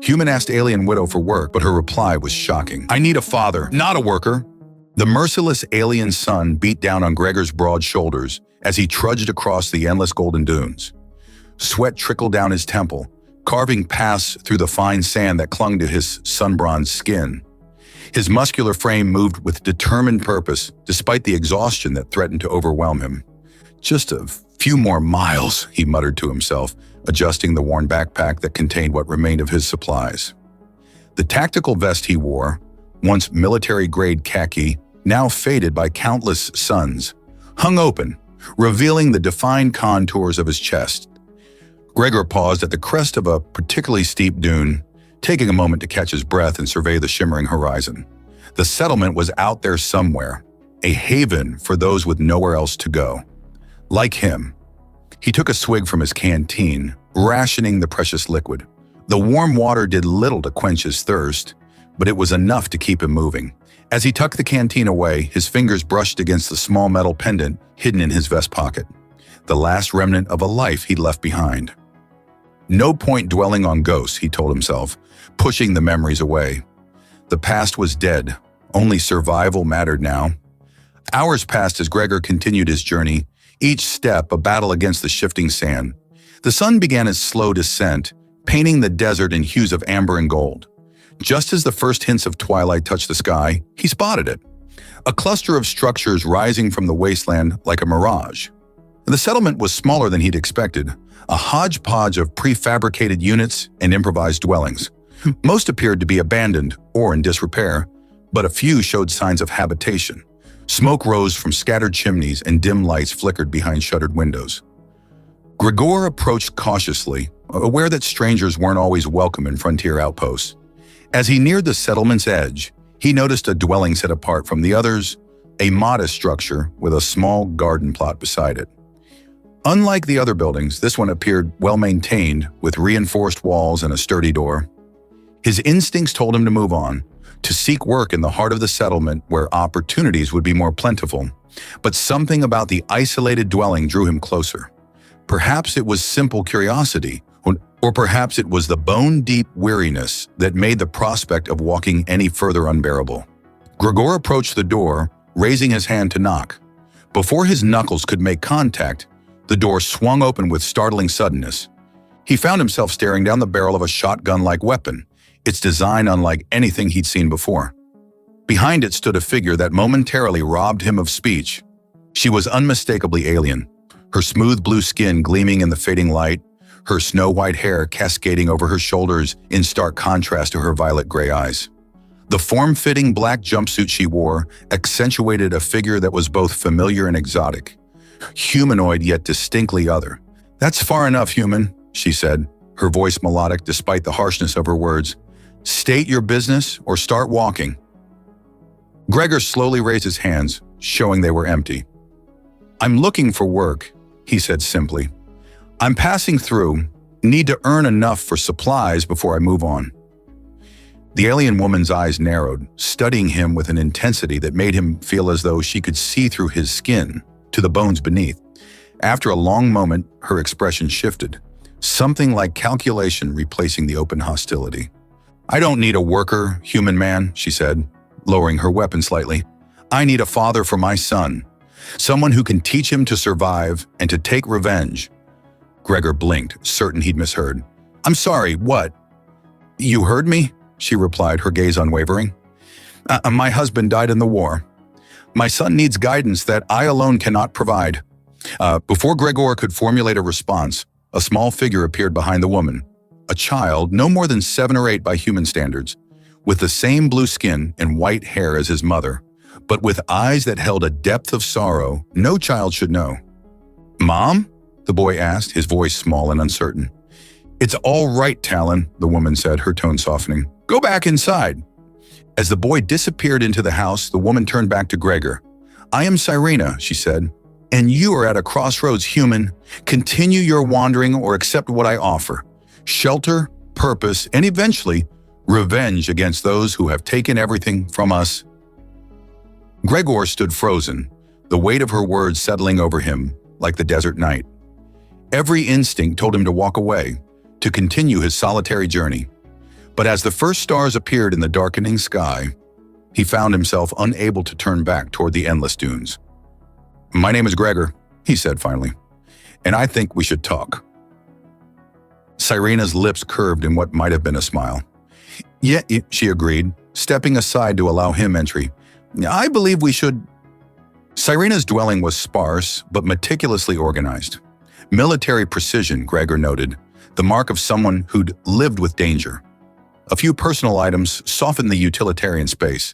Human asked alien widow for work, but her reply was shocking. I need a father, not a worker. The merciless alien sun beat down on Gregor's broad shoulders as he trudged across the endless golden dunes. Sweat trickled down his temple, carving paths through the fine sand that clung to his sun-bronzed skin. His muscular frame moved with determined purpose, despite the exhaustion that threatened to overwhelm him. Just a few more miles, he muttered to himself, adjusting the worn backpack that contained what remained of his supplies. The tactical vest he wore, once military-grade khaki, now faded by countless suns, hung open, revealing the defined contours of his chest. Gregor paused at the crest of a particularly steep dune, taking a moment to catch his breath and survey the shimmering horizon. The settlement was out there somewhere, a haven for those with nowhere else to go. Like him, he took a swig from his canteen, rationing the precious liquid. The warm water did little to quench his thirst, but it was enough to keep him moving. As he tucked the canteen away, his fingers brushed against the small metal pendant hidden in his vest pocket, the last remnant of a life he'd left behind. No point dwelling on ghosts, he told himself, pushing the memories away. The past was dead. Only survival mattered now. Hours passed as Gregor continued his journey, each step a battle against the shifting sand. The sun began its slow descent, painting the desert in hues of amber and gold. Just as the first hints of twilight touched the sky, he spotted it. A cluster of structures rising from the wasteland like a mirage. The settlement was smaller than he'd expected, a hodgepodge of prefabricated units and improvised dwellings. Most appeared to be abandoned or in disrepair, but a few showed signs of habitation. Smoke rose from scattered chimneys and dim lights flickered behind shuttered windows. Gregor approached cautiously, aware that strangers weren't always welcome in frontier outposts. As he neared the settlement's edge, he noticed a dwelling set apart from the others, a modest structure with a small garden plot beside it. Unlike the other buildings, this one appeared well-maintained, with reinforced walls and a sturdy door. His instincts told him to move on, to seek work in the heart of the settlement where opportunities would be more plentiful. But something about the isolated dwelling drew him closer. Perhaps it was simple curiosity, or perhaps it was the bone-deep weariness that made the prospect of walking any further unbearable. Gregor approached the door, raising his hand to knock. Before his knuckles could make contact, the door swung open with startling suddenness. He found himself staring down the barrel of a shotgun-like weapon, its design unlike anything he'd seen before. Behind it stood a figure that momentarily robbed him of speech. She was unmistakably alien, her smooth blue skin gleaming in the fading light, her snow-white hair cascading over her shoulders in stark contrast to her violet-gray eyes. The form-fitting black jumpsuit she wore accentuated a figure that was both familiar and exotic, humanoid yet distinctly other. "That's far enough, human," she said, her voice melodic despite the harshness of her words. "State your business or start walking." Gregor slowly raised his hands, showing they were empty. "I'm looking for work," he said simply. "I'm passing through, need to earn enough for supplies before I move on." The alien woman's eyes narrowed, studying him with an intensity that made him feel as though she could see through his skin to the bones beneath. After a long moment, her expression shifted, something like calculation replacing the open hostility. "I don't need a worker, human man," she said, lowering her weapon slightly. "I need a father for my son, someone who can teach him to survive and to take revenge." Gregor blinked, certain he'd misheard. "I'm sorry, what?" "You heard me?" she replied, her gaze unwavering. My husband died in the war. My son needs guidance that I alone cannot provide." Before Gregor could formulate a response, a small figure appeared behind the woman, a child no more than 7 or 8 by human standards, with the same blue skin and white hair as his mother, but with eyes that held a depth of sorrow no child should know. "Mom?" the boy asked, his voice small and uncertain. "It's all right, Talon," the woman said, her tone softening. "Go back inside." As the boy disappeared into the house, the woman turned back to Gregor. "I am Cyrena," she said, "and you are at a crossroads, human. Continue your wandering or accept what I offer. Shelter, purpose, and eventually, revenge against those who have taken everything from us." Gregor stood frozen, the weight of her words settling over him like the desert night. Every instinct told him to walk away, to continue his solitary journey. But as the first stars appeared in the darkening sky, he found himself unable to turn back toward the endless dunes. "My name is Gregor," he said finally, "and I think we should talk." Cyrena's lips curved in what might have been a smile. "Yeah," she agreed, stepping aside to allow him entry. "I believe we should." Cyrena's dwelling was sparse but meticulously organized. Military precision, Gregor noted, the mark of someone who'd lived with danger. A few personal items softened the utilitarian space.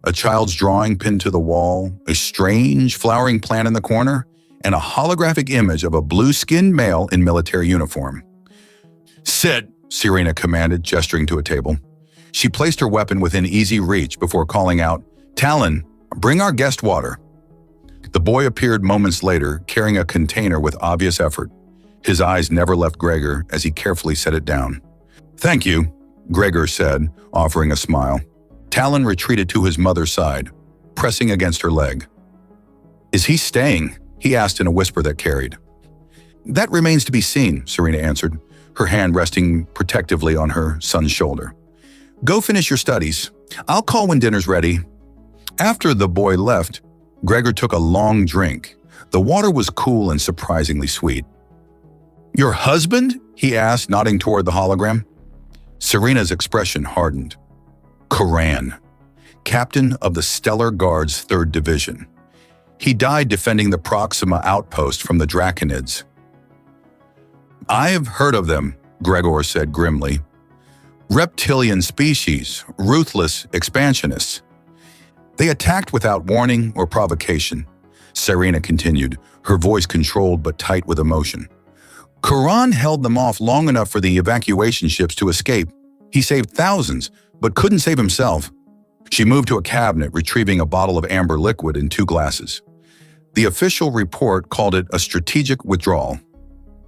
A child's drawing pinned to the wall, a strange flowering plant in the corner, and a holographic image of a blue-skinned male in military uniform. "Sit," Cyrena commanded, gesturing to a table. She placed her weapon within easy reach before calling out, "Talon, bring our guest water." The boy appeared moments later, carrying a container with obvious effort. His eyes never left Gregor as he carefully set it down. "Thank you," Gregor said, offering a smile. Talon retreated to his mother's side, pressing against her leg. "Is he staying?" he asked in a whisper that carried. "That remains to be seen," Cyrena answered, her hand resting protectively on her son's shoulder. "Go finish your studies. I'll call when dinner's ready." After the boy left, Gregor took a long drink. The water was cool and surprisingly sweet. "Your husband?" he asked, nodding toward the hologram. Cyrena's expression hardened. "Koran, captain of the Stellar Guard's 3rd Division. He died defending the Proxima outpost from the Draconids." "I've heard of them," Gregor said grimly. "Reptilian species, ruthless expansionists. They attacked without warning or provocation," Cyrena continued, her voice controlled but tight with emotion. "Koran held them off long enough for the evacuation ships to escape. He saved thousands, but couldn't save himself." She moved to a cabinet, retrieving a bottle of amber liquid and 2 glasses. The official report called it a strategic withdrawal.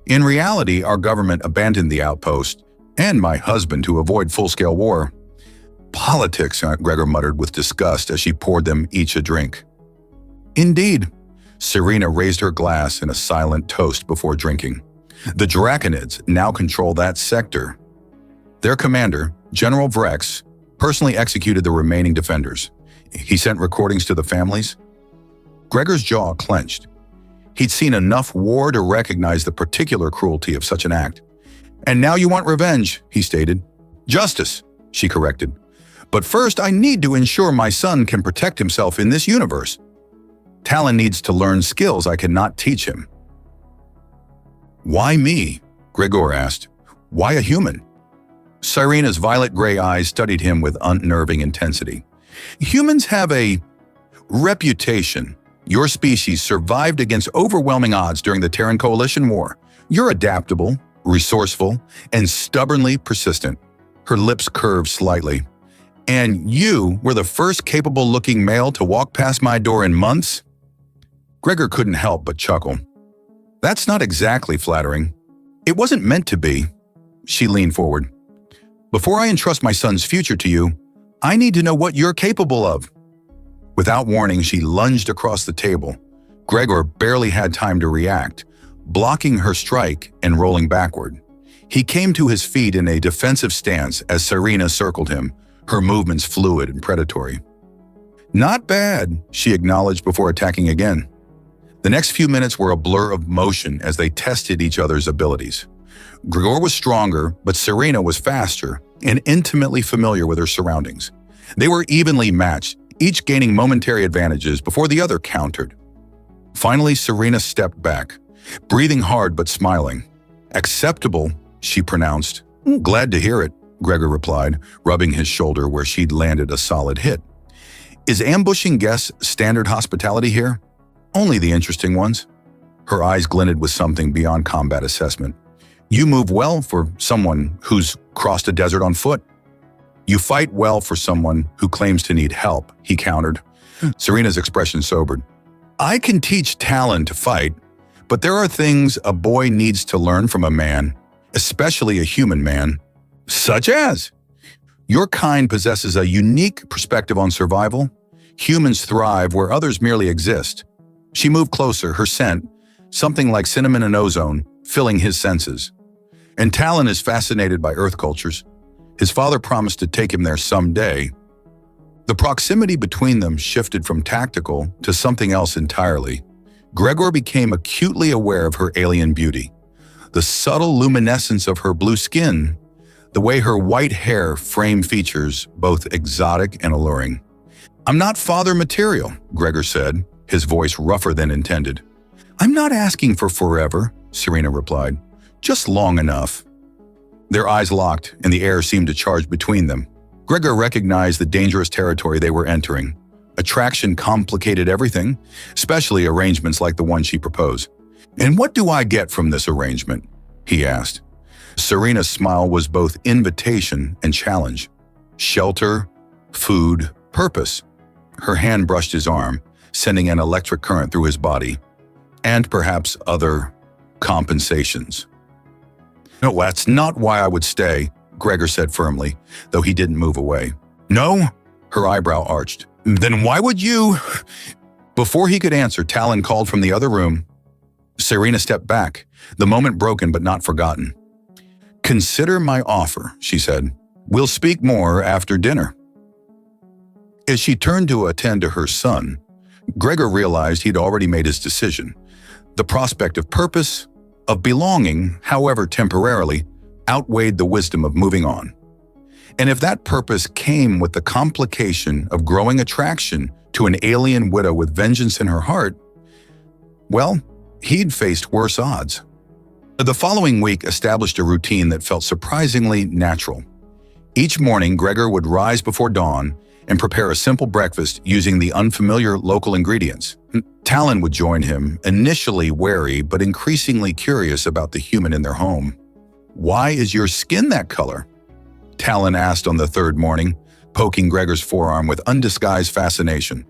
"In reality, our government abandoned the outpost and my husband to avoid full-scale war." "Politics," Gregor muttered with disgust as she poured them each a drink. "Indeed." Cyrena raised her glass in a silent toast before drinking. "The Draconids now control that sector. Their commander, General Vrex, personally executed the remaining defenders. He sent recordings to the families." Gregor's jaw clenched. He'd seen enough war to recognize the particular cruelty of such an act. "And now you want revenge," he stated. "Justice," she corrected. "But first, I need to ensure my son can protect himself in this universe. Talon needs to learn skills I cannot teach him." "Why me?" Gregor asked. "Why a human?" Cyrena's violet-gray eyes studied him with unnerving intensity. "Humans have a reputation. Your species survived against overwhelming odds during the Terran Coalition War. You're adaptable, resourceful, and stubbornly persistent." Her lips curved slightly. "And you were the first capable-looking male to walk past my door in months?" Gregor couldn't help but chuckle. "That's not exactly flattering." "It wasn't meant to be." She leaned forward. "Before I entrust my son's future to you, I need to know what you're capable of." Without warning, she lunged across the table. Gregor barely had time to react, blocking her strike and rolling backward. He came to his feet in a defensive stance as Cyrena circled him, her movements fluid and predatory. "Not bad," she acknowledged before attacking again. The next few minutes were a blur of motion as they tested each other's abilities. Gregor was stronger, but Cyrena was faster and intimately familiar with her surroundings. They were evenly matched, each gaining momentary advantages before the other countered. Finally, Cyrena stepped back, breathing hard but smiling. "Acceptable," she pronounced. "Glad to hear it," Gregor replied, rubbing his shoulder where she'd landed a solid hit. "Is ambushing guests standard hospitality here?" "Only the interesting ones." Her eyes glinted with something beyond combat assessment. "You move well for someone who's crossed a desert on foot." "You fight well for someone who claims to need help," he countered. Cyrena's expression sobered. "I can teach Talon to fight, but there are things a boy needs to learn from a man, especially a human man." "Such as?" "Your kind possesses a unique perspective on survival. Humans thrive where others merely exist." She moved closer, her scent, something like cinnamon and ozone, filling his senses. "And Talon is fascinated by Earth cultures. His father promised to take him there someday. The proximity between them shifted from tactical to something else entirely. Gregor became acutely aware of her alien beauty. The subtle luminescence of her blue skin, the way her white hair framed features both exotic and alluring. "I'm not father material," Gregor said, his voice rougher than intended. "I'm not asking for forever," Serena replied. "Just long enough." Their eyes locked, and the air seemed to charge between them. Gregor recognized the dangerous territory they were entering. Attraction complicated everything, especially arrangements like the one she proposed. "And what do I get from this arrangement?" he asked. Serena's smile was both invitation and challenge. Shelter, food, purpose. Her hand brushed his arm, sending an electric current through his body. And perhaps other compensations. "No, that's not why I would stay," Gregor said firmly, though he didn't move away. "No?" Her eyebrow arched. "Then why would you—" Before he could answer, Talon called from the other room. Serena stepped back, the moment broken but not forgotten. "Consider my offer," she said. "We'll speak more after dinner." As she turned to attend to her son, Gregor realized he'd already made his decision. The prospect of purpose, of belonging, however temporarily, outweighed the wisdom of moving on. And if that purpose came with the complication of growing attraction to an alien widow with vengeance in her heart, well, he'd faced worse odds. The following week established a routine that felt surprisingly natural. Each morning, Gregor would rise before dawn and prepare a simple breakfast using the unfamiliar local ingredients. Talon would join him, initially wary but increasingly curious about the human in their home. "Why is your skin that color?" Talon asked on the third morning, poking Gregor's forearm with undisguised fascination.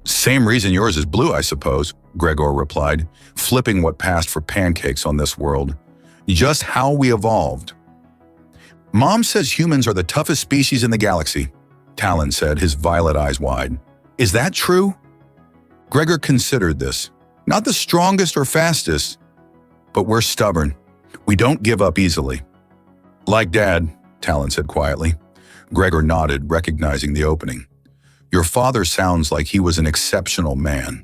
Same reason yours is blue, I suppose," Gregor replied, flipping what passed for pancakes on this world. "Just how we evolved." "Mom says humans are the toughest species in the galaxy," Talon said, his violet eyes wide. "Is that true?" Gregor considered this. "Not the strongest or fastest, but we're stubborn. We don't give up easily." "Like Dad," Talon said quietly. Gregor nodded, recognizing the opening. "Your father sounds like he was an exceptional man."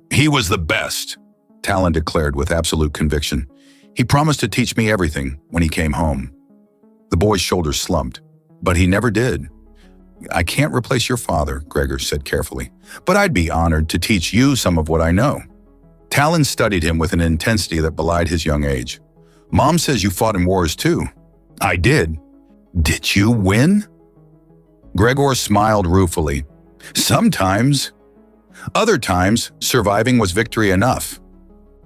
"He was the best," Talon declared with absolute conviction. "He promised to teach me everything when he came home." The boy's shoulders slumped, but he never did. "I can't replace your father," Gregor said carefully, "but I'd be honored to teach you some of what I know." Talon studied him with an intensity that belied his young age. "Mom says you fought in wars too." "I did." "Did you win?" Gregor smiled ruefully. "Sometimes. Other times, surviving was victory enough."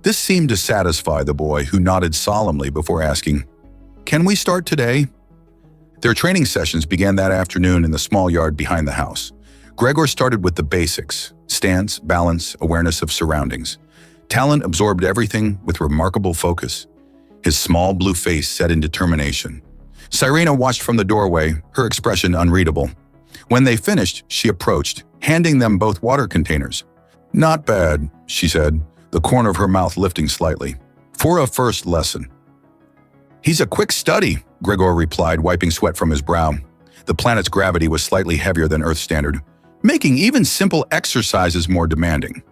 This seemed to satisfy the boy, who nodded solemnly before asking, "Can we start today?" Their training sessions began that afternoon in the small yard behind the house. Gregor started with the basics: stance, balance, awareness of surroundings. Talon absorbed everything with remarkable focus, his small blue face set in determination. Serena watched from the doorway, her expression unreadable. When they finished, she approached, handing them both water containers. "Not bad," she said, the corner of her mouth lifting slightly. "For a first lesson." "He's a quick study," Gregor replied, wiping sweat from his brow. The planet's gravity was slightly heavier than Earth standard, making even simple exercises more demanding.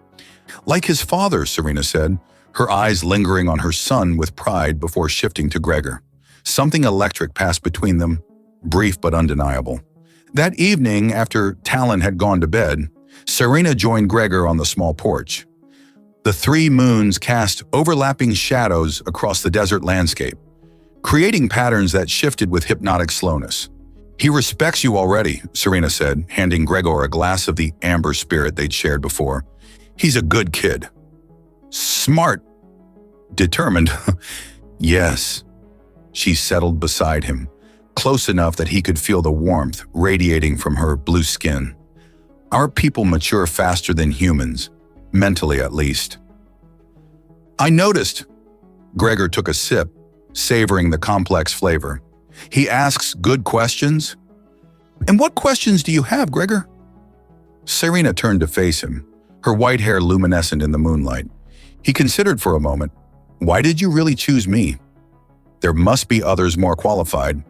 "Like his father," Serena said, her eyes lingering on her son with pride before shifting to Gregor. Something electric passed between them, brief but undeniable. That evening, after Talon had gone to bed, Serena joined Gregor on the small porch. The three moons cast overlapping shadows across the desert landscape, creating patterns that shifted with hypnotic slowness. "He respects you already," Serena said, handing Gregor a glass of the amber spirit they'd shared before. "He's a good kid." "Smart. Determined." "Yes." She settled beside him, close enough that he could feel the warmth radiating from her blue skin. "Our people mature faster than humans, mentally at least." "I noticed." Gregor took a sip, savoring the complex flavor. "He asks good questions." "And what questions do you have, Gregor?" Serena turned to face him, her white hair luminescent in the moonlight. He considered for a moment. "Why did you really choose me? There must be others more qualified."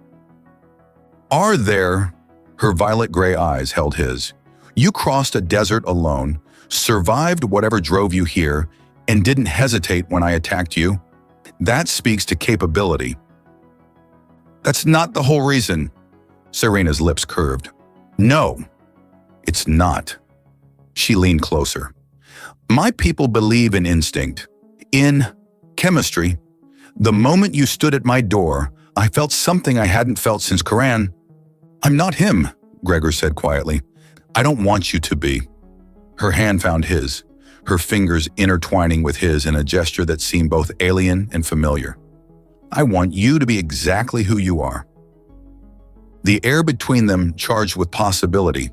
Are there? Her violet-gray eyes held his. You crossed a desert alone, survived whatever drove you here, and didn't hesitate when I attacked you? That speaks to capability. That's not the whole reason. Serena's lips curved. No, it's not. She leaned closer. My people believe in instinct, in chemistry. The moment you stood at my door, I felt something I hadn't felt since Koran. I'm not him, Gregor said quietly. I don't want you to be. Her hand found his, her fingers intertwining with his in a gesture that seemed both alien and familiar. I want you to be exactly who you are. The air between them charged with possibility.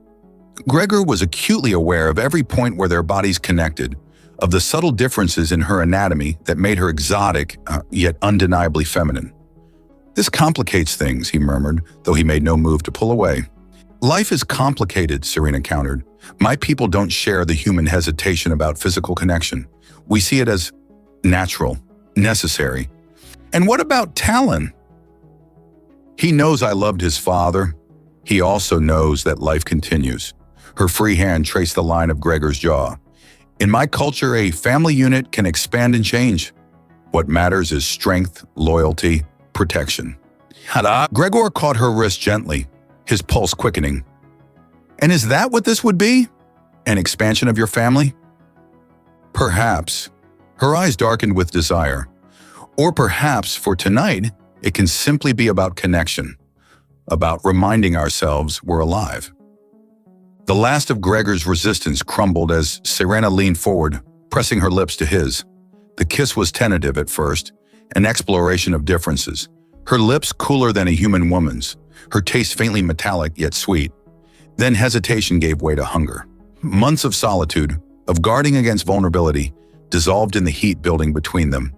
Gregor was acutely aware of every point where their bodies connected, of the subtle differences in her anatomy that made her exotic, yet undeniably feminine. This complicates things, he murmured, though he made no move to pull away. Life is complicated, Serena countered. My people don't share the human hesitation about physical connection. We see it as natural, necessary. And what about Talon? He knows I loved his father. He also knows that life continues. Her free hand traced the line of Gregor's jaw. In my culture, a family unit can expand and change. What matters is strength, loyalty, protection. Gregor caught her wrist gently, his pulse quickening. And is that what this would be? An expansion of your family? Perhaps. Her eyes darkened with desire. Or perhaps, for tonight, it can simply be about connection, about reminding ourselves we're alive. The last of Gregor's resistance crumbled as Serena leaned forward, pressing her lips to his. The kiss was tentative at first, an exploration of differences. Her lips cooler than a human woman's, her taste faintly metallic yet sweet. Then hesitation gave way to hunger. Months of solitude, of guarding against vulnerability, dissolved in the heat building between them.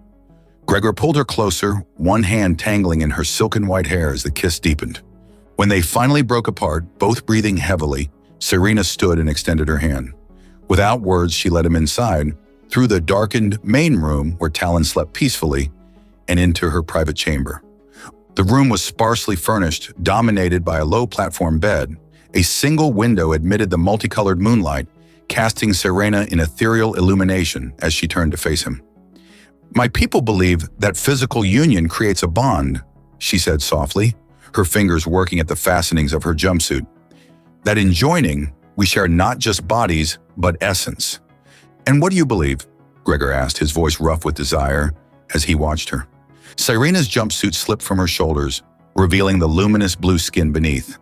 Gregor pulled her closer, one hand tangling in her silken white hair as the kiss deepened. When they finally broke apart, both breathing heavily, Serena stood and extended her hand. Without words, she led him inside, through the darkened main room where Talon slept peacefully, and into her private chamber. The room was sparsely furnished, dominated by a low platform bed. A single window admitted the multicolored moonlight, casting Serena in ethereal illumination as she turned to face him. My people believe that physical union creates a bond, she said softly, her fingers working at the fastenings of her jumpsuit. That in joining, we share not just bodies, but essence. And what do you believe? Gregor asked, his voice rough with desire, as he watched her. Serena's jumpsuit slipped from her shoulders, revealing the luminous blue skin beneath.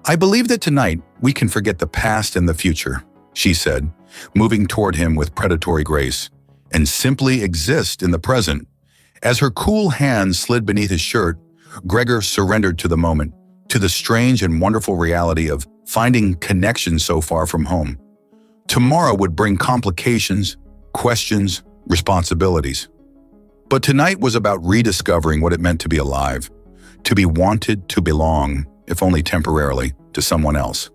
I believe that tonight we can forget the past and the future, she said, moving toward him with predatory grace, and simply exist in the present. As her cool hand slid beneath his shirt, Gregor surrendered to the moment, to the strange and wonderful reality of finding connection so far from home. Tomorrow would bring complications, questions, responsibilities. But tonight was about rediscovering what it meant to be alive, to be wanted to belong, if only temporarily, to someone else.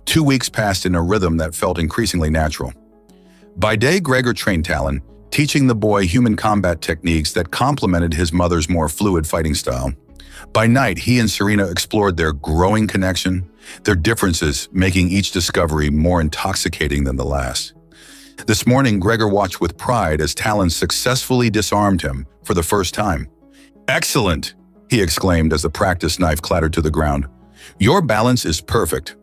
2 weeks passed in a rhythm that felt increasingly natural. By day, Gregor trained Talon, teaching the boy human combat techniques that complemented his mother's more fluid fighting style. By night, he and Serena explored their growing connection, their differences making each discovery more intoxicating than the last. This morning, Gregor watched with pride as Talon successfully disarmed him for the first time. Excellent, he exclaimed as the practice knife clattered to the ground. Your balance is perfect.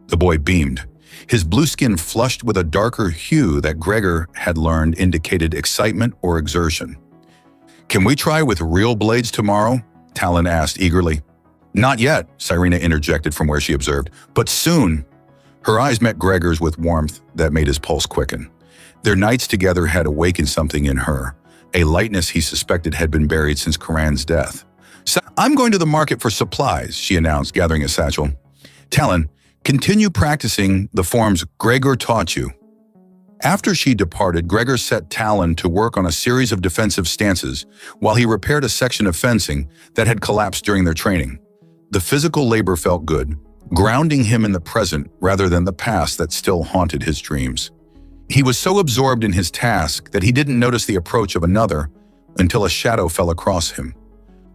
The boy beamed, his blue skin flushed with a darker hue that Gregor had learned indicated excitement or exertion. Can we try with real blades tomorrow? Talon asked eagerly. Not yet, Serena interjected from where she observed, but soon. Her eyes met Gregor's with warmth that made his pulse quicken. Their nights together had awakened something in her, a lightness he suspected had been buried since Koran's death. I'm going to the market for supplies, she announced, gathering a satchel. Talon, continue practicing the forms Gregor taught you. After she departed, Gregor set Talon to work on a series of defensive stances while he repaired a section of fencing that had collapsed during their training. The physical labor felt good, grounding him in the present rather than the past that still haunted his dreams. He was so absorbed in his task that he didn't notice the approach of another until a shadow fell across him.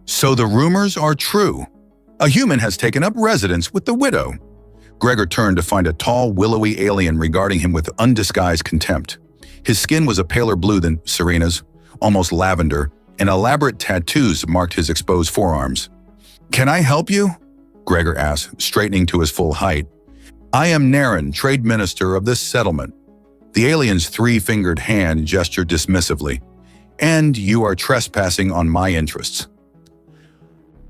So the rumors are true. A human has taken up residence with the widow. Gregor turned to find a tall, willowy alien regarding him with undisguised contempt. His skin was a paler blue than Serena's, almost lavender, and elaborate tattoos marked his exposed forearms. "Can I help you?" Gregor asked, straightening to his full height. "I am Narration, trade minister of this settlement." The alien's three-fingered hand gestured dismissively. "And you are trespassing on my interests."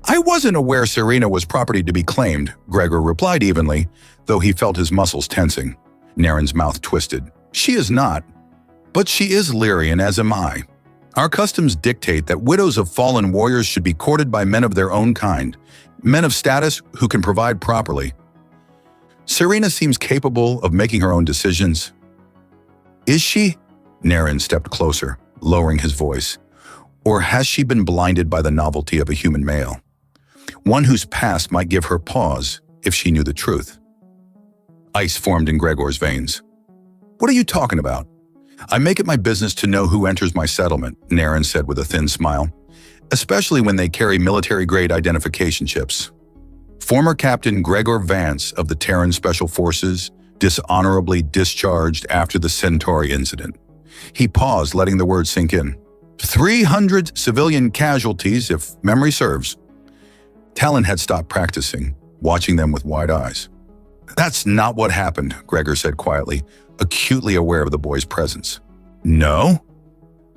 "I wasn't aware Serena was property to be claimed," Gregor replied evenly, though he felt his muscles tensing. Narran's mouth twisted. "She is not. But she is Lyrian, as am I. Our customs dictate that widows of fallen warriors should be courted by men of their own kind, men of status who can provide properly. Serena seems capable of making her own decisions." "Is she?" Narran stepped closer, lowering his voice. "Or has she been blinded by the novelty of a human male? One whose past might give her pause if she knew the truth." Ice formed in Gregor's veins. "What are you talking about?" "I make it my business to know who enters my settlement," Narran said with a thin smile, "especially when they carry military-grade identification chips. Former Captain Gregor Vance of the Terran Special Forces dishonorably discharged after the Centauri incident." He paused, letting the words sink in. 300 civilian casualties, if memory serves. Talon had stopped practicing, watching them with wide eyes. "That's not what happened," Gregor said quietly, acutely aware of the boy's presence. "No?"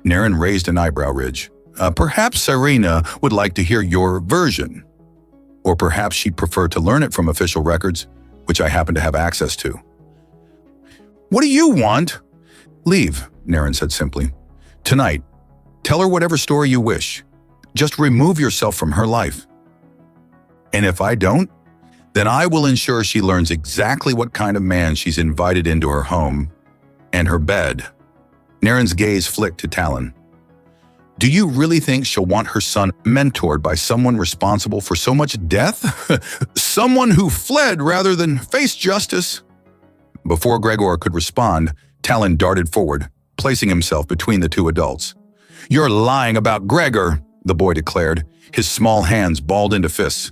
Narran raised an eyebrow ridge. Perhaps Serena would like to hear your version. Or perhaps she'd prefer to learn it from official records, which I happen to have access to." "What do you want?" "Leave," Narran said simply. "Tonight, tell her whatever story you wish. Just remove yourself from her life. And if I don't, then I will ensure she learns exactly what kind of man she's invited into her home and her bed." Narran's gaze flicked to Talon. "Do you really think she'll want her son mentored by someone responsible for so much death? Someone who fled rather than face justice?" Before Gregor could respond, Talon darted forward, placing himself between the two adults. "You're lying about Gregor," the boy declared, his small hands balled into fists.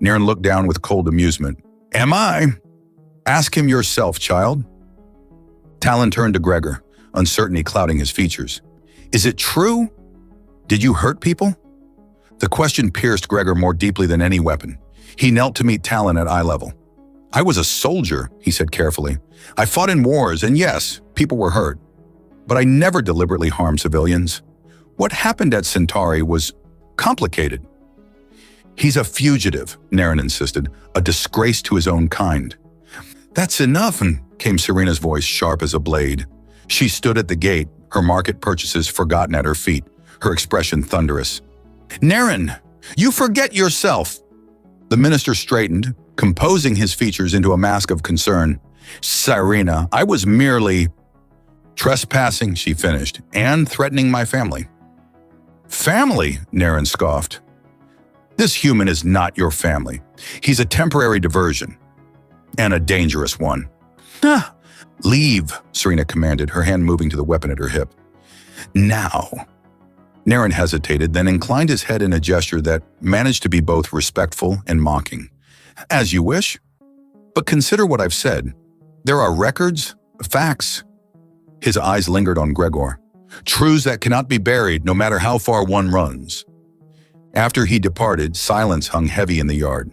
Narran looked down with cold amusement. "Am I? Ask him yourself, child." Talon turned to Gregor, uncertainty clouding his features. "Is it true? Did you hurt people?" The question pierced Gregor more deeply than any weapon. He knelt to meet Talon at eye level. "I was a soldier," he said carefully. "I fought in wars, and yes, people were hurt. But I never deliberately harmed civilians. What happened at Centauri was complicated." "He's a fugitive," Narran insisted, "a disgrace to his own kind." "That's enough," came Serena's voice sharp as a blade. She stood at the gate, her market purchases forgotten at her feet, her expression thunderous. "Narran, you forget yourself!" The minister straightened, composing his features into a mask of concern. "Serena, I was merely trespassing," she finished, "and threatening my family." "Family?" Narran scoffed. "This human is not your family. He's a temporary diversion. And a dangerous one." "Ah, leave," Serena commanded, her hand moving to the weapon at her hip. "Now." Narran hesitated, then inclined his head in a gesture that managed to be both respectful and mocking. "As you wish. But consider what I've said. There are records, facts." His eyes lingered on Gregor. "Truths that cannot be buried, no matter how far one runs." After he departed, silence hung heavy in the yard.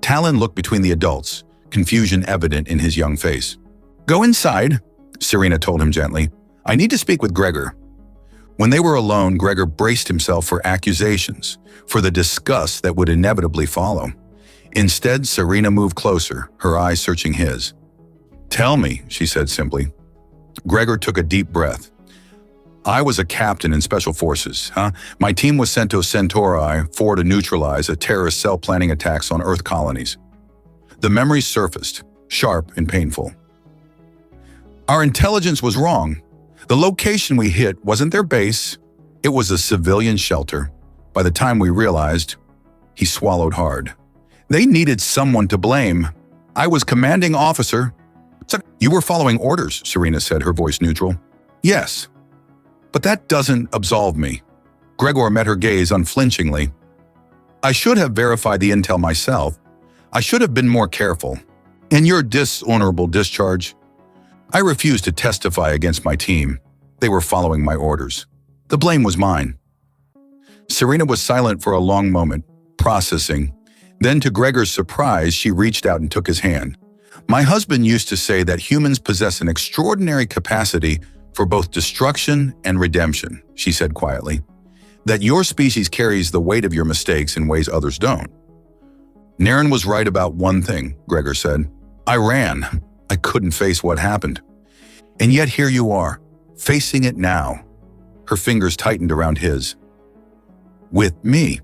Talon looked between the adults, confusion evident in his young face. "Go inside," Serena told him gently. "I need to speak with Gregor." When they were alone, Gregor braced himself for accusations, for the disgust that would inevitably follow. Instead, Serena moved closer, her eyes searching his. "Tell me," she said simply. Gregor took a deep breath. "I was a captain in Special Forces. My team was sent to Centauri to neutralize a terrorist cell planning attacks on Earth colonies." The memories surfaced, sharp and painful. "Our intelligence was wrong. The location we hit wasn't their base. It was a civilian shelter. By the time we realized," he swallowed hard, "they needed someone to blame. I was commanding officer." "You were following orders," Serena said, her voice neutral. "Yes. But that doesn't absolve me." Gregor met her gaze unflinchingly. I should have verified the intel myself. I should have been more careful. In your dishonorable discharge, I refused to testify against my team. They were following my orders. The blame was mine. Serena was silent for a long moment, processing. Then, to Gregor's surprise, she reached out and took his hand. My husband used to say that humans possess an extraordinary capacity for both destruction and redemption, she said quietly. That your species carries the weight of your mistakes in ways others don't. Narration was right about one thing, Gregor said. I ran. I couldn't face what happened. And yet here you are, facing it now. Her fingers tightened around his. With me.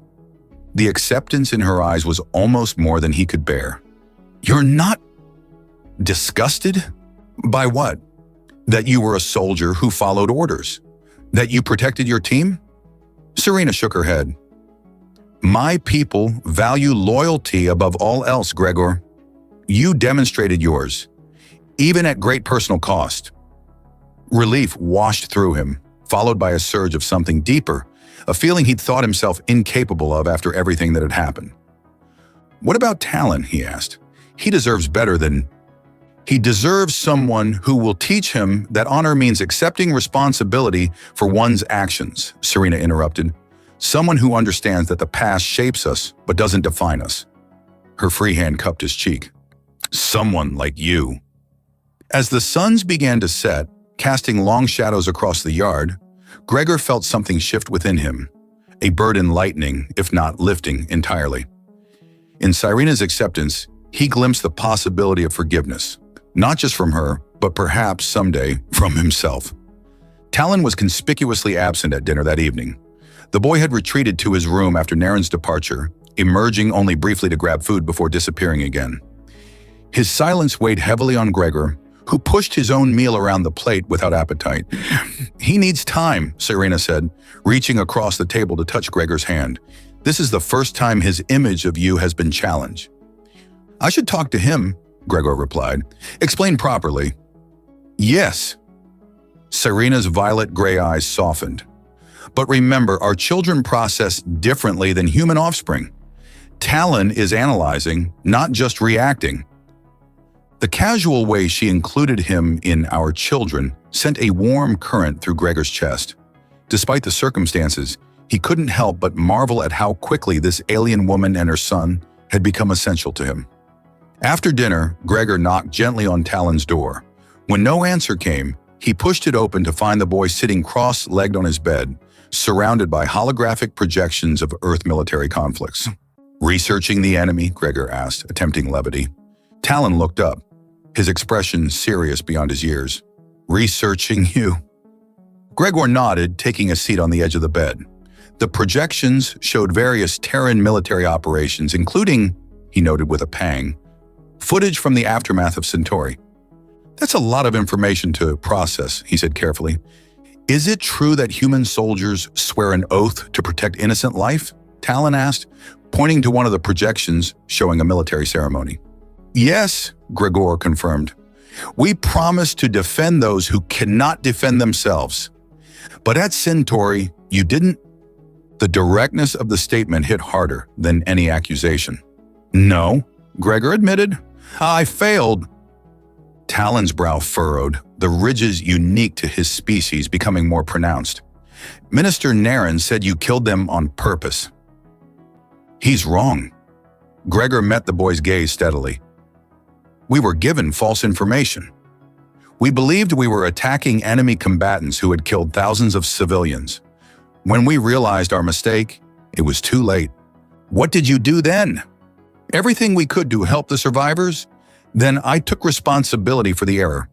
The acceptance in her eyes was almost more than he could bear. You're not disgusted? By what? That you were a soldier who followed orders? That you protected your team? Serena shook her head. My people value loyalty above all else, Gregor. You demonstrated yours, even at great personal cost. Relief washed through him, followed by a surge of something deeper, a feeling he'd thought himself incapable of after everything that had happened. What about Talon, he asked. He deserves better than... He deserves someone who will teach him that honor means accepting responsibility for one's actions, Serena interrupted. Someone who understands that the past shapes us but doesn't define us. Her free hand cupped his cheek. Someone like you. As the suns began to set, casting long shadows across the yard, Gregor felt something shift within him, a burden lightening, if not lifting, entirely. In Serena's acceptance, he glimpsed the possibility of forgiveness, not just from her, but perhaps someday from himself. Talon was conspicuously absent at dinner that evening. The boy had retreated to his room after Naren's departure, emerging only briefly to grab food before disappearing again. His silence weighed heavily on Gregor, who pushed his own meal around the plate without appetite. He needs time, Serena said, reaching across the table to touch Gregor's hand. This is the first time his image of you has been challenged. I should talk to him, Gregor replied. Explain properly. Yes. Serena's violet gray eyes softened. But remember, our children process differently than human offspring. Talon is analyzing, not just reacting. The casual way she included him in our children sent a warm current through Gregor's chest. Despite the circumstances, he couldn't help but marvel at how quickly this alien woman and her son had become essential to him. After dinner, Gregor knocked gently on Talon's door. When no answer came, he pushed it open to find the boy sitting cross-legged on his bed, surrounded by holographic projections of Earth military conflicts. Researching the enemy, Gregor asked, attempting levity. Talon looked up, his expression serious beyond his years. Researching you? Gregor nodded, taking a seat on the edge of the bed. The projections showed various Terran military operations, including, he noted with a pang, footage from the aftermath of Centauri. That's a lot of information to process, he said carefully. Is it true that human soldiers swear an oath to protect innocent life? Talon asked, pointing to one of the projections showing a military ceremony. Yes, Gregor confirmed. We promise to defend those who cannot defend themselves. But at Centauri, you didn't. The directness of the statement hit harder than any accusation. No, Gregor admitted. I failed. Talon's brow furrowed, the ridges unique to his species becoming more pronounced. Minister Narration said you killed them on purpose. He's wrong. Gregor met the boy's gaze steadily. We were given false information. We believed we were attacking enemy combatants who had killed thousands of civilians. When we realized our mistake, it was too late. What did you do then? Everything we could to help the survivors? Then I took responsibility for the error.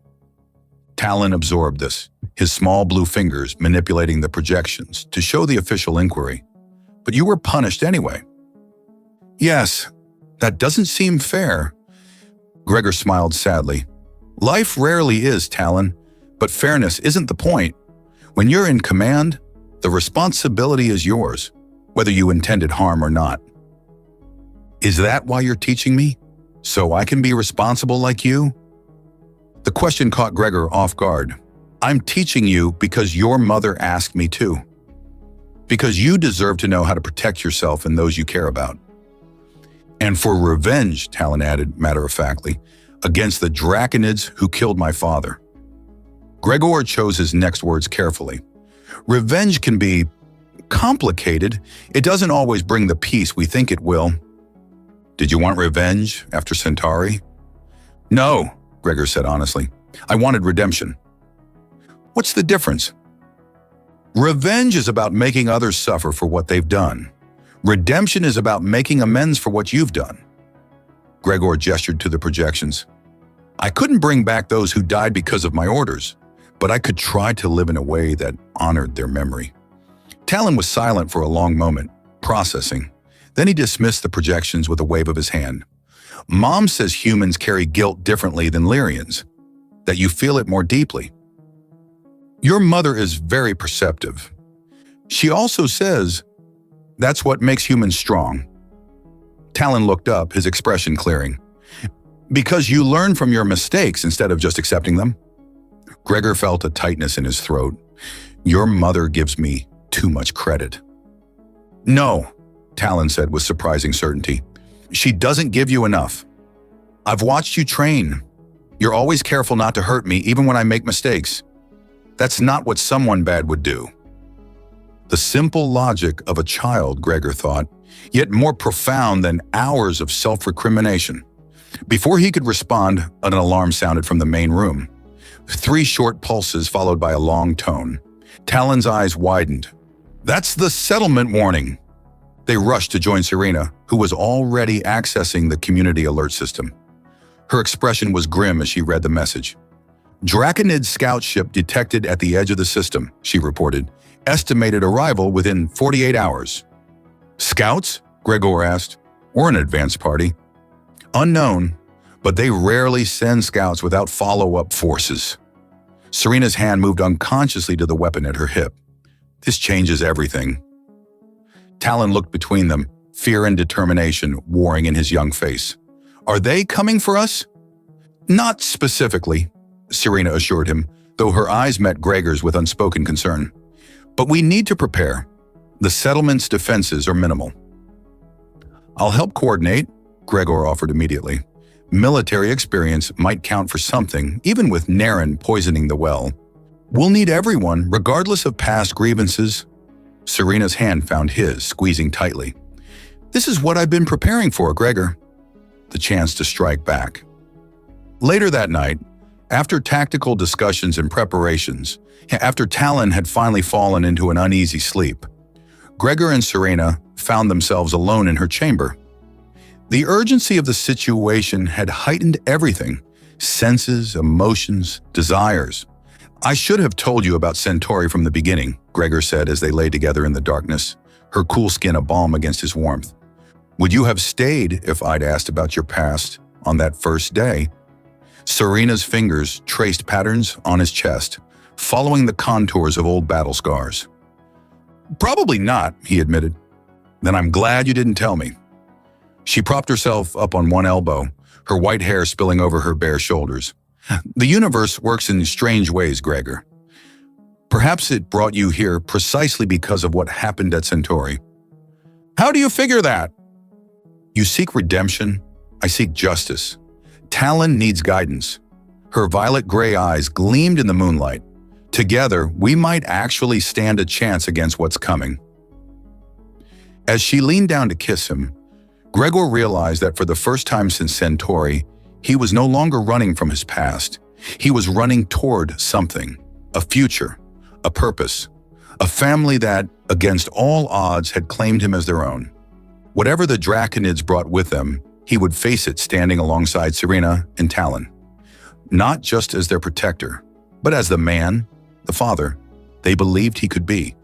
Talon absorbed this, his small blue fingers manipulating the projections to show the official inquiry. But you were punished anyway. Yes, that doesn't seem fair. Gregor smiled sadly. Life rarely is, Talon, but fairness isn't the point. When you're in command, the responsibility is yours, whether you intended harm or not. Is that why you're teaching me? So I can be responsible like you? The question caught Gregor off guard. I'm teaching you because your mother asked me to. because you deserve to know how to protect yourself and those you care about. And for revenge, Talon added matter-of-factly, against the Draconids who killed my father. Gregor chose his next words carefully. Revenge can be complicated. It doesn't always bring the peace we think it will. Did you want revenge after Centauri? No, Gregor said honestly. I wanted redemption. What's the difference? Revenge is about making others suffer for what they've done. Redemption is about making amends for what you've done. Gregor gestured to the projections. I couldn't bring back those who died because of my orders, but I could try to live in a way that honored their memory. Talon was silent for a long moment, processing. Then he dismissed the projections with a wave of his hand. Mom says humans carry guilt differently than Lyrians, that you feel it more deeply. Your mother is very perceptive. She also says that's what makes humans strong. Talon looked up, his expression clearing. Because you learn from your mistakes instead of just accepting them? Gregor felt a tightness in his throat. Your mother gives me too much credit. No, Talon said with surprising certainty. She doesn't give you enough. I've watched you train. You're always careful not to hurt me even when I make mistakes. That's not what someone bad would do. The simple logic of a child, Gregor thought, yet more profound than hours of self-recrimination. Before he could respond, an alarm sounded from the main room. 3 short pulses followed by a long tone. Talon's eyes widened. That's the settlement warning. They rushed to join Serena, who was already accessing the community alert system. Her expression was grim as she read the message. Draconid scout ship detected at the edge of the system, she reported. Estimated arrival within 48 hours. Scouts? Gregor asked. Or an advance party? Unknown, but they rarely send scouts without follow-up forces. Serena's hand moved unconsciously to the weapon at her hip. This changes everything. Talon looked between them, fear and determination warring in his young face. Are they coming for us? Not specifically, Serena assured him, though her eyes met Gregor's with unspoken concern. But we need to prepare. The settlement's defenses are minimal. I'll help coordinate, Gregor offered immediately. Military experience might count for something, even with Naren poisoning the well. We'll need everyone, regardless of past grievances. Serena's hand found his, squeezing tightly. This is what I've been preparing for, Gregor. The chance to strike back. Later that night, after tactical discussions and preparations, after Talon had finally fallen into an uneasy sleep, Gregor and Serena found themselves alone in her chamber. The urgency of the situation had heightened everything, senses, emotions, desires. I should have told you about Centauri from the beginning, Gregor said as they lay together in the darkness, her cool skin a balm against his warmth. Would you have stayed if I'd asked about your past on that first day? Serena's fingers traced patterns on his chest, following the contours of old battle scars. Probably not, he admitted. Then I'm glad you didn't tell me. She propped herself up on one elbow, her white hair spilling over her bare shoulders. The universe works in strange ways, Gregor. Perhaps it brought you here precisely because of what happened at Centauri. How do you figure that? You seek redemption, I seek justice. Talon needs guidance. Her violet-gray eyes gleamed in the moonlight. Together, we might actually stand a chance against what's coming. As she leaned down to kiss him, Gregor realized that for the first time since Centauri, he was no longer running from his past. He was running toward something, a future, a purpose, a family that, against all odds, had claimed him as their own. Whatever the Draconids brought with them, he would face it standing alongside Serena and Talon. Not just as their protector, but as the man, the father, they believed he could be.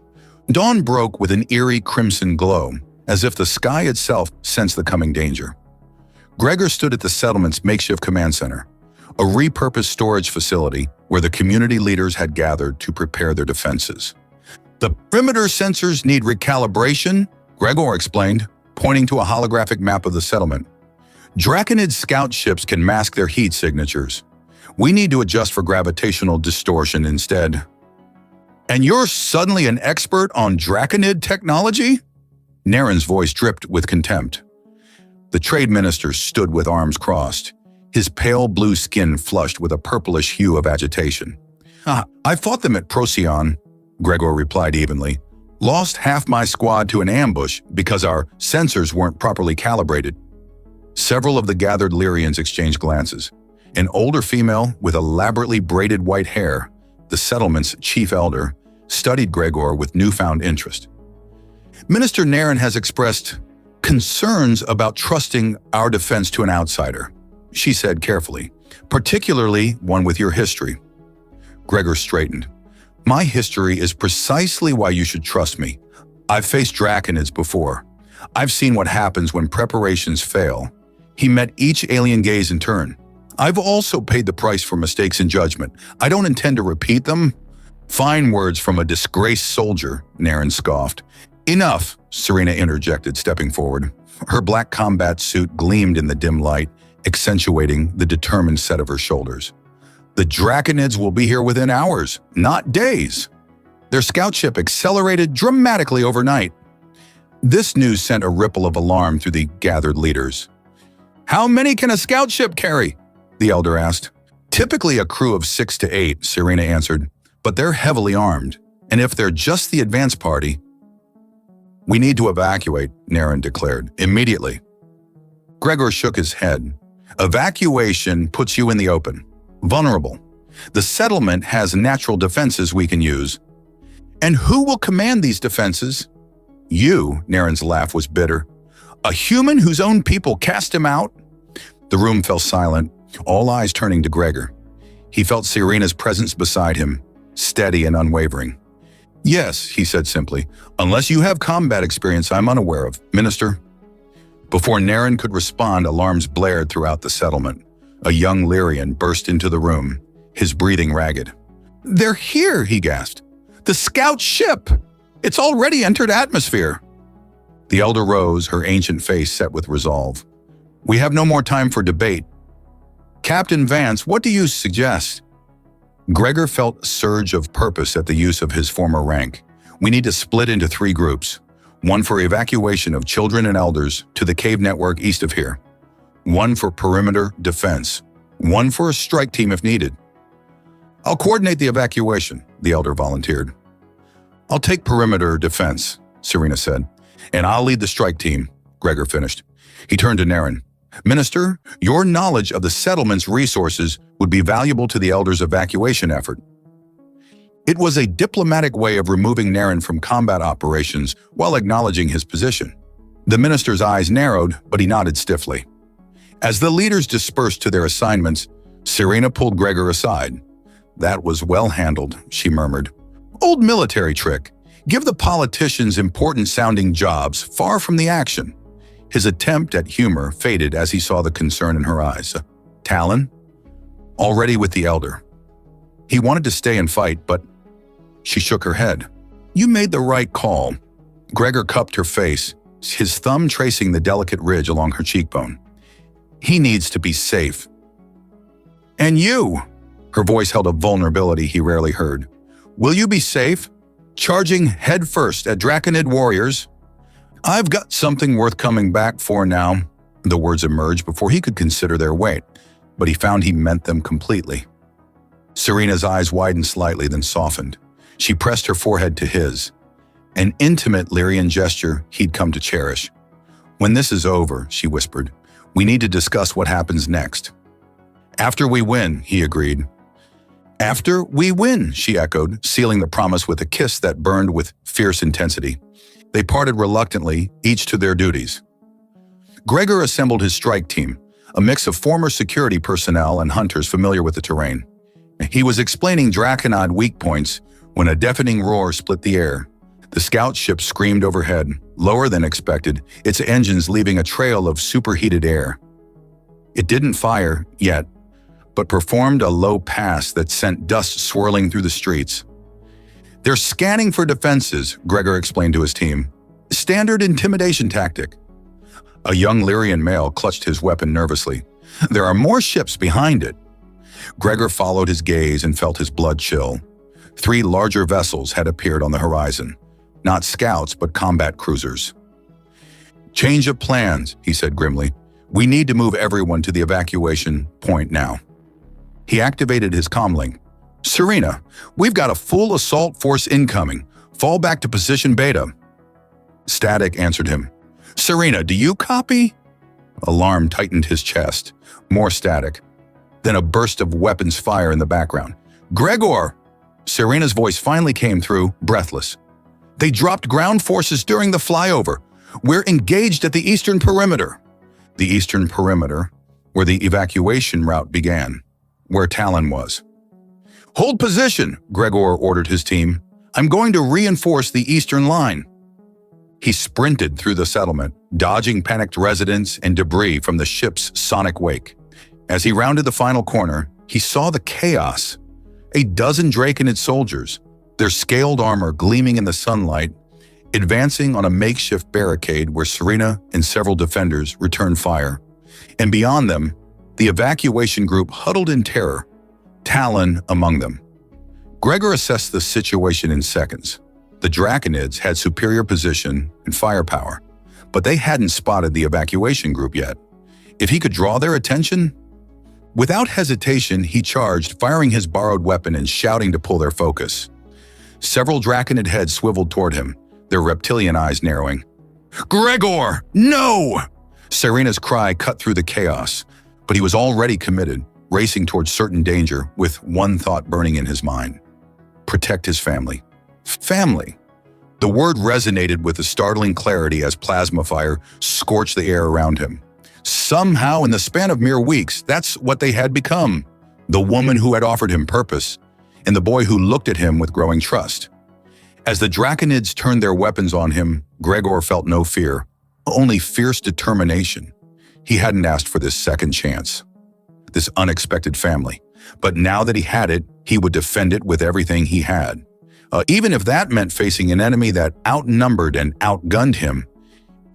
Dawn broke with an eerie crimson glow, as if the sky itself sensed the coming danger. Gregor stood at the settlement's makeshift command center, a repurposed storage facility where the community leaders had gathered to prepare their defenses. The perimeter sensors need recalibration, Gregor explained, pointing to a holographic map of the settlement. Draconid scout ships can mask their heat signatures. We need to adjust for gravitational distortion instead. And you're suddenly an expert on Draconid technology? Naren's voice dripped with contempt. The trade minister stood with arms crossed, his pale blue skin flushed with a purplish hue of agitation. I fought them at Procyon, Gregor replied evenly. Lost half my squad to an ambush because our sensors weren't properly calibrated. Several of the gathered Lyrians exchanged glances. An older female with elaborately braided white hair, the settlement's chief elder, studied Gregor with newfound interest. Minister Naren has expressed concerns about trusting our defense to an outsider, she said carefully, particularly one with your history. Gregor straightened. My history is precisely why you should trust me. I've faced Draconids before. I've seen what happens when preparations fail. He met each alien gaze in turn. I've also paid the price for mistakes in judgment. I don't intend to repeat them. Fine words from a disgraced soldier, Naren scoffed. Enough, Serena interjected, stepping forward. Her black combat suit gleamed in the dim light, accentuating the determined set of her shoulders. The Draconids will be here within hours, not days. Their scout ship accelerated dramatically overnight. This news sent a ripple of alarm through the gathered leaders. How many can a scout ship carry? The elder asked. Typically a crew of 6 to 8, Serena answered, but they're heavily armed, and if they're just the advance party, we need to evacuate, Naren declared, immediately. Gregor shook his head. Evacuation puts you in the open, vulnerable. The settlement has natural defenses we can use. And who will command these defenses? You, Naren's laugh was bitter. A human whose own people cast him out? The room fell silent, all eyes turning to Gregor. He felt Serena's presence beside him, steady and unwavering. Yes, he said simply, unless you have combat experience I'm unaware of, Minister. Before Naren could respond, alarms blared throughout the settlement. A young Lyrian burst into the room, his breathing ragged. They're here, he gasped. The scout ship! It's already entered atmosphere. The elder rose, her ancient face set with resolve. We have no more time for debate. Captain Vance, what do you suggest? Gregor felt a surge of purpose at the use of his former rank. We need to split into 3 groups. One for evacuation of children and elders to the cave network east of here. One for perimeter defense. One for a strike team if needed. I'll coordinate the evacuation, the elder volunteered. I'll take perimeter defense, Serena said. And I'll lead the strike team, Gregor finished. He turned to Naren. Minister, your knowledge of the settlement's resources would be valuable to the elders' evacuation effort. It was a diplomatic way of removing Naren from combat operations while acknowledging his position. The minister's eyes narrowed, but he nodded stiffly. As the leaders dispersed to their assignments, Serena pulled Gregor aside. That was well handled, she murmured. Old military trick. Give the politicians important-sounding jobs far from the action. His attempt at humor faded as he saw the concern in her eyes. Talon? Already with the elder. He wanted to stay and fight, but she shook her head. You made the right call. Gregor cupped her face, his thumb tracing the delicate ridge along her cheekbone. He needs to be safe. And you? Her voice held a vulnerability he rarely heard. Will you be safe? Charging headfirst at Draconid warriors? I've got something worth coming back for now. The words emerged before he could consider their weight, but he found he meant them completely. Serena's eyes widened slightly, then softened. She pressed her forehead to his, an intimate Lyrian gesture he'd come to cherish. When this is over, she whispered, we need to discuss what happens next. After we win, he agreed. After we win, she echoed, sealing the promise with a kiss that burned with fierce intensity. They parted reluctantly, each to their duties. Gregor assembled his strike team, a mix of former security personnel and hunters familiar with the terrain. He was explaining Draconid weak points when a deafening roar split the air. The scout ship screamed overhead, lower than expected, its engines leaving a trail of superheated air. It didn't fire, yet, but performed a low pass that sent dust swirling through the streets. They're scanning for defenses, Gregor explained to his team. Standard intimidation tactic. A young Lyrian male clutched his weapon nervously. There are more ships behind it. Gregor followed his gaze and felt his blood chill. Three larger vessels had appeared on the horizon, not scouts but combat cruisers. "Change of plans," he said grimly. "We need to move everyone to the evacuation point now." He activated his comlink. "Serena, we've got a full assault force incoming. Fall back to position beta." Static answered him. "Serena, do you copy?" Alarm tightened his chest. More static. Then a burst of weapons fire in the background. "Gregor!" Serena's voice finally came through, breathless. "They dropped ground forces during the flyover. We're engaged at the eastern perimeter." The eastern perimeter, where the evacuation route began, where Talon was. "Hold position," Gregor ordered his team. "I'm going to reinforce the eastern line." He sprinted through the settlement, dodging panicked residents and debris from the ship's sonic wake. As he rounded the final corner, he saw the chaos. A dozen Draconid soldiers, their scaled armor gleaming in the sunlight, advancing on a makeshift barricade where Serena and several defenders returned fire. And beyond them, the evacuation group huddled in terror, Talon among them. Gregor assessed the situation in seconds. The Draconids had superior position and firepower, but they hadn't spotted the evacuation group yet. If he could draw their attention... Without hesitation, he charged, firing his borrowed weapon and shouting to pull their focus. Several Draconid heads swiveled toward him, their reptilian eyes narrowing. "Gregor, no!" Serena's cry cut through the chaos, but he was already committed, racing towards certain danger with one thought burning in his mind. Protect his family. Family. The word resonated with a startling clarity as plasma fire scorched the air around him. Somehow, in the span of mere weeks, that's what they had become. The woman who had offered him purpose, and the boy who looked at him with growing trust. As the Draconids turned their weapons on him, Gregor felt no fear, only fierce determination. He hadn't asked for this second chance, this unexpected family. But now that he had it, he would defend it with everything he had. Even if that meant facing an enemy that outnumbered and outgunned him,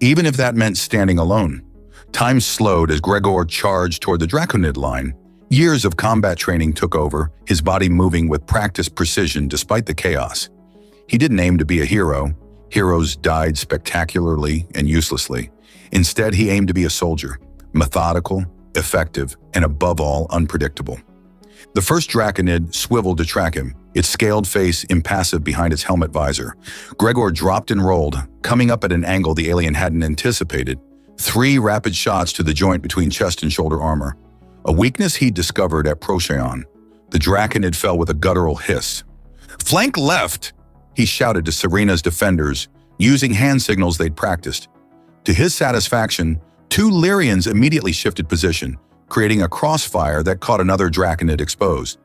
even if that meant standing alone. Time slowed as Gregor charged toward the Draconid line. Years of combat training took over, his body moving with practiced precision despite the chaos. He didn't aim to be a hero. Heroes died spectacularly and uselessly. Instead, he aimed to be a soldier, methodical, effective, and above all, unpredictable. The first Draconid swiveled to track him, its scaled face impassive behind its helmet visor. Gregor dropped and rolled, coming up at an angle the alien hadn't anticipated. 3 rapid shots to the joint between chest and shoulder armor. A weakness he'd discovered at Procyon. The Draconid fell with a guttural hiss. "Flank left!" he shouted to Serena's defenders, using hand signals they'd practiced. To his satisfaction, 2 Lyrians immediately shifted position, creating a crossfire that caught another Draconid exposed.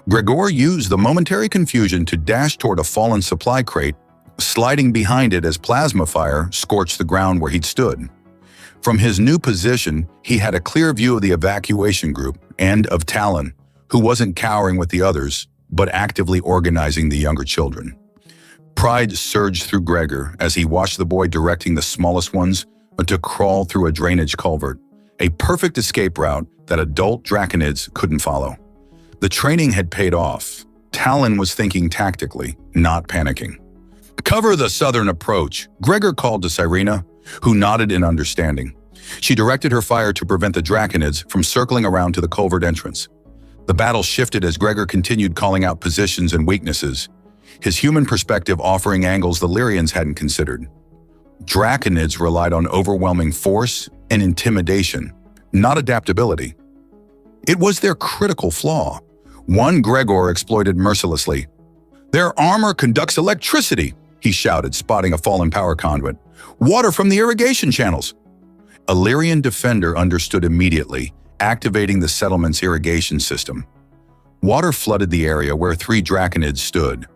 Gregor used the momentary confusion to dash toward a fallen supply crate, sliding behind it as plasma fire scorched the ground where he'd stood. From his new position, he had a clear view of the evacuation group and of Talon, who wasn't cowering with the others, but actively organizing the younger children. Pride surged through Gregor as he watched the boy directing the smallest ones to crawl through a drainage culvert, a perfect escape route that adult Draconids couldn't follow. The training had paid off. Talon was thinking tactically, not panicking. "Cover the southern approach," Gregor called to Serena, who nodded in understanding. She directed her fire to prevent the Draconids from circling around to the culvert entrance. The battle shifted as Gregor continued calling out positions and weaknesses, his human perspective offering angles the Lyrians hadn't considered. Draconids relied on overwhelming force and intimidation, not adaptability. It was their critical flaw, one Gregor exploited mercilessly. "Their armor conducts electricity," he shouted, spotting a fallen power conduit. "Water from the irrigation channels." A Lyrian defender understood immediately, activating the settlement's irrigation system. Water flooded the area where 3 Draconids stood.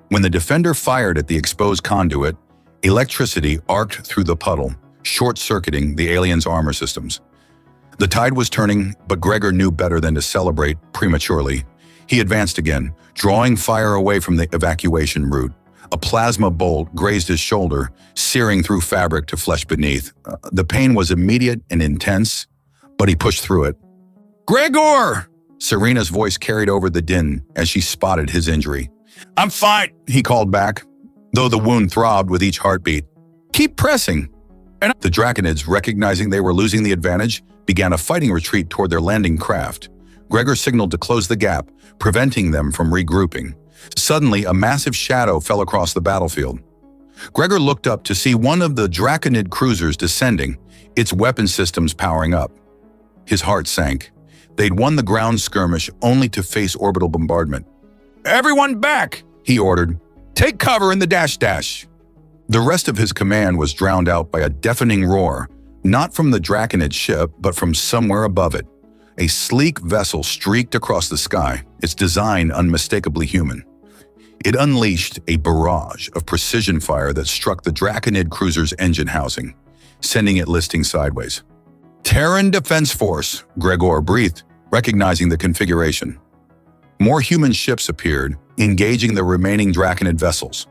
When the defender fired at the exposed conduit, electricity arced through the puddle, short-circuiting the aliens' armor systems. The tide was turning, but Gregor knew better than to celebrate prematurely. He advanced again, drawing fire away from the evacuation route. A plasma bolt grazed his shoulder, searing through fabric to flesh beneath. The pain was immediate and intense, but he pushed through it. "Gregor!" Serena's voice carried over the din as she spotted his injury. I'm fine, he called back, though the wound throbbed with each heartbeat. Keep pressing. And the Draconids, recognizing they were losing the advantage, began a fighting retreat toward their landing craft. Gregor signaled to close the gap, preventing them from regrouping. Suddenly, a massive shadow fell across the battlefield. Gregor looked up to see one of the Draconid cruisers descending, its weapon systems powering up. His heart sank. They'd won the ground skirmish only to face orbital bombardment. "Everyone back!" he ordered. "Take cover in the dash-dash!" The rest of his command was drowned out by a deafening roar, not from the Draconid ship, but from somewhere above it. A sleek vessel streaked across the sky, its design unmistakably human. It unleashed a barrage of precision fire that struck the Draconid cruiser's engine housing, sending it listing sideways. "Terran Defense Force," Gregor breathed, recognizing the configuration. More human ships appeared, engaging the remaining Draconid vessels.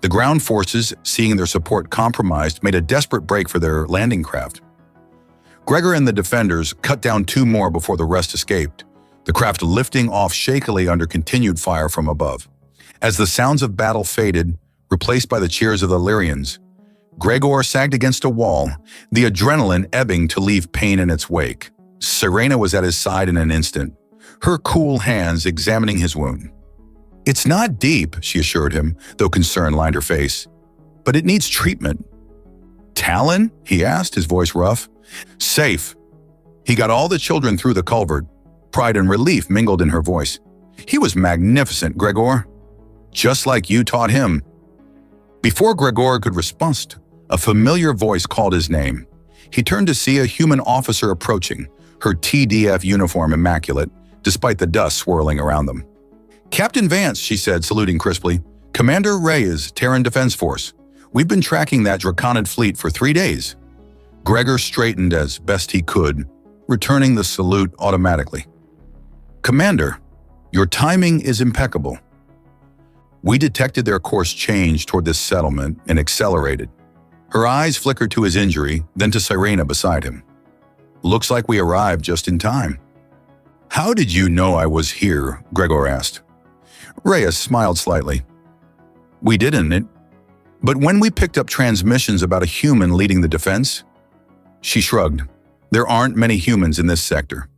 The ground forces, seeing their support compromised, made a desperate break for their landing craft. Gregor and the defenders cut down 2 more before the rest escaped, the craft lifting off shakily under continued fire from above. As the sounds of battle faded, replaced by the cheers of the Lyrians, Gregor sagged against a wall, the adrenaline ebbing to leave pain in its wake. Serena was at his side in an instant, her cool hands examining his wound. "It's not deep," she assured him, though concern lined her face. "But it needs treatment." "Talon?" he asked, his voice rough. "Safe. He got all the children through the culvert." Pride and relief mingled in her voice. "He was magnificent, Gregor. Just like you taught him." Before Gregor could respond, a familiar voice called his name. He turned to see a human officer approaching, her TDF uniform immaculate, despite the dust swirling around them. "Captain Vance," she said, saluting crisply. "Commander Reyes, Terran Defense Force. We've been tracking that Draconid fleet for 3 days." Gregor straightened as best he could, returning the salute automatically. "Commander, your timing is impeccable. We detected their course change toward this settlement and accelerated." Her eyes flickered to his injury, then to Sirena beside him. "Looks like we arrived just in time." "How did you know I was here?" Gregor asked. Reyes smiled slightly. "We didn't, but when we picked up transmissions about a human leading the defense..." She shrugged. "There aren't many humans in this sector."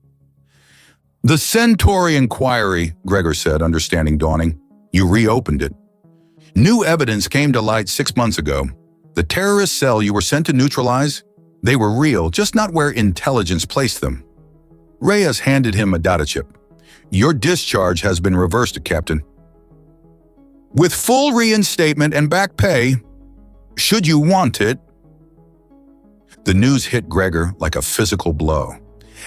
"The Centauri Inquiry," Gregor said, understanding dawning. "You reopened it. New evidence came to light 6 months ago. The terrorist cell you were sent to neutralize, they were real, just not where intelligence placed them." Reyes handed him a data chip. "Your discharge has been reversed, Captain. With full reinstatement and back pay, should you want it." The news hit Gregor like a physical blow.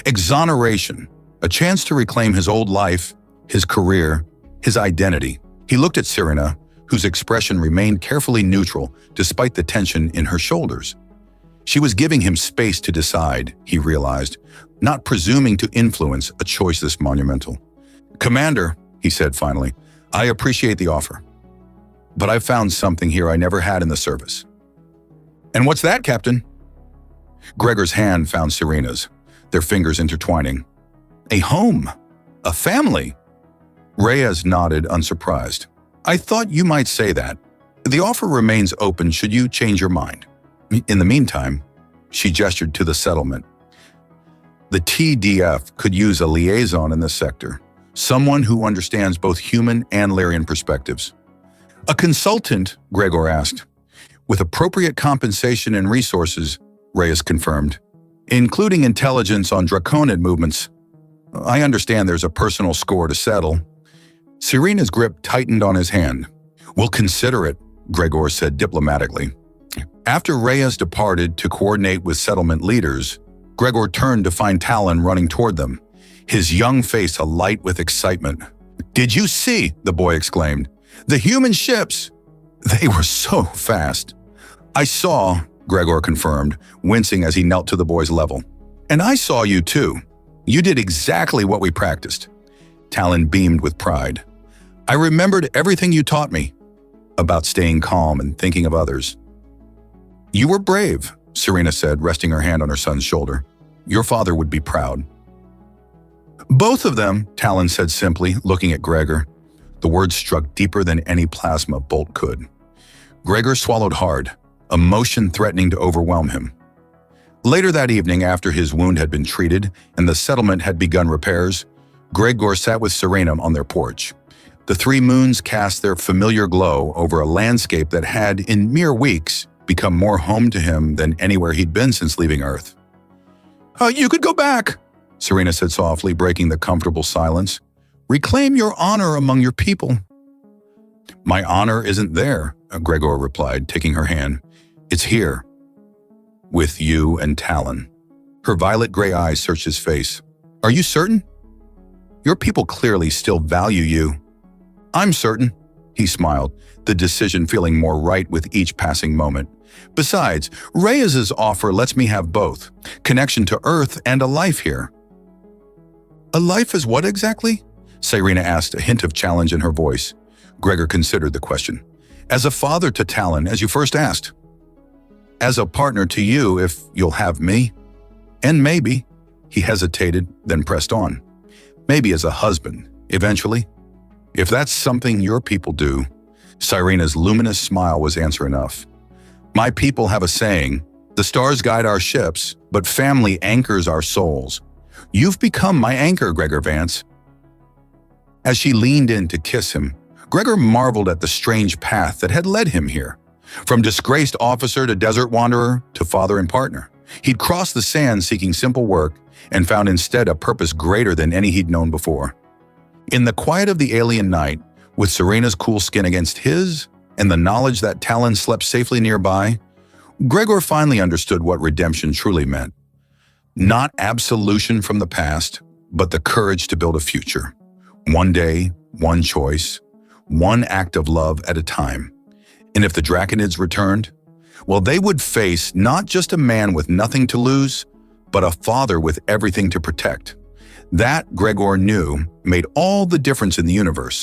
Exoneration, a chance to reclaim his old life, his career, his identity. He looked at Serena, whose expression remained carefully neutral despite the tension in her shoulders. She was giving him space to decide, he realized, not presuming to influence a choice this monumental. "Commander," he said finally, "I appreciate the offer. But I've found something here I never had in the service." "And what's that, Captain?" Gregor's hand found Serena's, their fingers intertwining. "A home. A family." Reyes nodded, unsurprised. "I thought you might say that. The offer remains open should you change your mind. In the meantime," she gestured to the settlement, "the TDF could use a liaison in this sector, someone who understands both human and Lyrian perspectives." "A consultant?" Gregor asked. "With appropriate compensation and resources," Reyes confirmed, "including intelligence on Draconid movements. I understand there's a personal score to settle." Serena's grip tightened on his hand. "We'll consider it," Gregor said diplomatically. After Reyes departed to coordinate with settlement leaders, Gregor turned to find Talon running toward them, his young face alight with excitement. "Did you see?" the boy exclaimed. "The human ships! They were so fast." "I saw," Gregor confirmed, wincing as he knelt to the boy's level. "And I saw you too. You did exactly what we practiced." Talon beamed with pride. "I remembered everything you taught me about staying calm and thinking of others." "You were brave," Serena said, resting her hand on her son's shoulder. "Your father would be proud." "Both of them," Talon said simply, looking at Gregor. The words struck deeper than any plasma bolt could. Gregor swallowed hard, emotion threatening to overwhelm him. Later that evening, after his wound had been treated and the settlement had begun repairs, Gregor sat with Serena on their porch. The three moons cast their familiar glow over a landscape that had, in mere weeks, become more home to him than anywhere he'd been since leaving Earth. You could go back," Serena said softly, breaking the comfortable silence. "Reclaim your honor among your people." "My honor isn't there," Gregor replied, taking her hand. "It's here, with you and Talon." Her violet gray eyes searched his face. "Are you certain? Your people clearly still value you." "I'm certain," he smiled, the decision feeling more right with each passing moment. "Besides, Reyes's offer lets me have both, connection to Earth and a life here." "A life is what exactly?" Serena asked, a hint of challenge in her voice. Gregor considered the question. "As a father to Talon, as you first asked. As a partner to you, if you'll have me. And maybe," he hesitated, then pressed on, "maybe as a husband, eventually. If that's something your people do." Serena's luminous smile was answer enough. "My people have a saying, the stars guide our ships, but family anchors our souls. You've become my anchor, Gregor Vance." As she leaned in to kiss him, Gregor marveled at the strange path that had led him here. From disgraced officer to desert wanderer to father and partner, he'd crossed the sand seeking simple work and found instead a purpose greater than any he'd known before. In the quiet of the alien night, with Serena's cool skin against his, and the knowledge that Talon slept safely nearby, Gregor finally understood what redemption truly meant. Not absolution from the past, but the courage to build a future. One day, one choice, one act of love at a time. And if the Draconids returned, well, they would face not just a man with nothing to lose, but a father with everything to protect. That, Gregor knew, made all the difference in the universe.